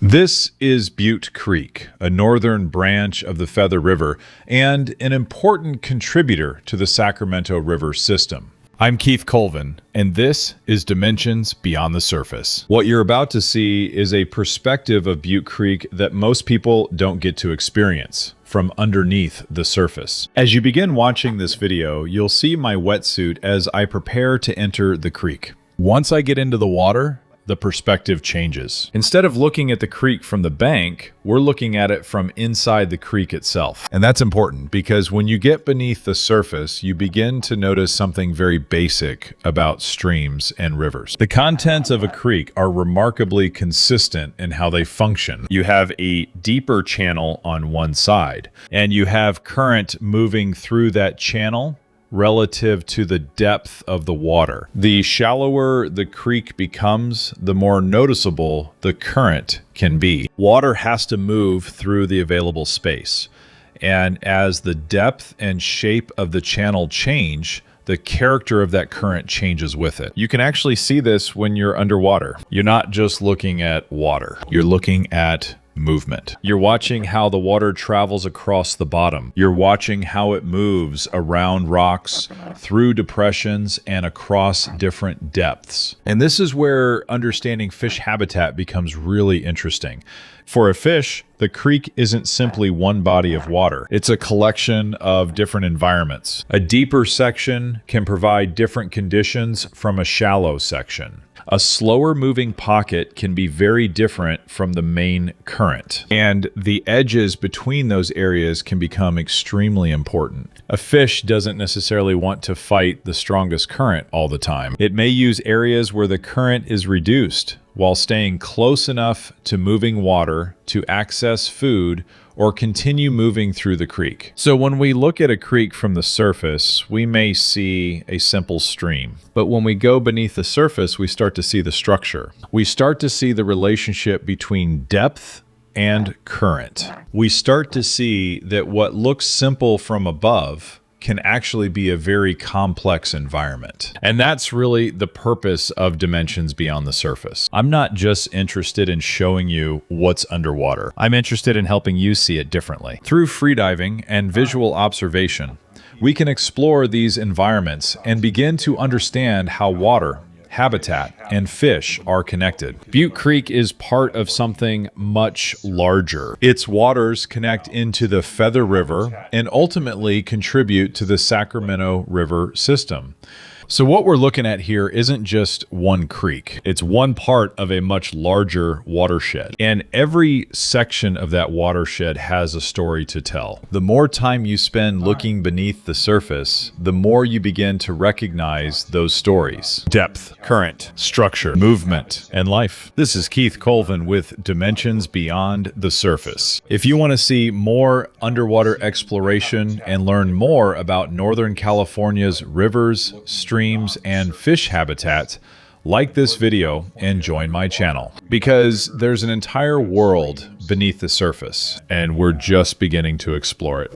This is Butte Creek, a northern branch of the Feather River and an important contributor to the Sacramento River system. I'm Keith Colvin, and this is Dimensions Beyond the Surface. What you're about to see is a perspective of Butte Creek that most people don't get to experience from underneath the surface. As you begin watching this video, you'll see my wetsuit as I prepare to enter the creek. Once I get into the water, the perspective changes. Instead of looking at the creek from the bank, we're looking at it from inside the creek itself. And that's important because when you get beneath the surface, you begin to notice something very basic about streams and rivers. The contents of a creek are remarkably consistent in how they function. You have a deeper channel on one side, and you have current moving through that channel relative to the depth of the water. The shallower the creek becomes, the more noticeable the current can be. Water has to move through the available space. And as the depth and shape of the channel change, the character of that current changes with it. You can actually see this when you're underwater. You're not just looking at water. You're looking at movement. You're watching how the water travels across the bottom. You're watching how it moves around rocks, through depressions, and across different depths. And this is where understanding fish habitat becomes really interesting. For a fish, the creek isn't simply one body of water. It's a collection of different environments. A deeper section can provide different conditions from a shallow section. A slower moving pocket can be very different from the main current, and the edges between those areas can become extremely important. A fish doesn't necessarily want to fight the strongest current all the time. It may use areas where the current is reduced while staying close enough to moving water to access food or continue moving through the creek. So when we look at a creek from the surface, we may see a simple stream. But when we go beneath the surface, we start to see the structure. We start to see the relationship between depth and current. We start to see that what looks simple from above can actually be a very complex environment. And that's really the purpose of Dimensions Beyond the Surface. I'm not just interested in showing you what's underwater. I'm interested in helping you see it differently. Through freediving and visual observation, we can explore these environments and begin to understand how water, habitat, and fish are connected. Butte Creek is part of something much larger. Its waters connect into the Feather River and ultimately contribute to the Sacramento River system. So what we're looking at here isn't just one creek. It's one part of a much larger watershed. And every section of that watershed has a story to tell. The more time you spend looking beneath the surface, the more you begin to recognize those stories. Depth, current, structure, movement, and life. This is Keith Colvin with Dimensions Beyond the Surface. If you want to see more underwater exploration and learn more about Northern California's rivers, streams, and fish habitats, like this video and join my channel, because there's an entire world beneath the surface and we're just beginning to explore it.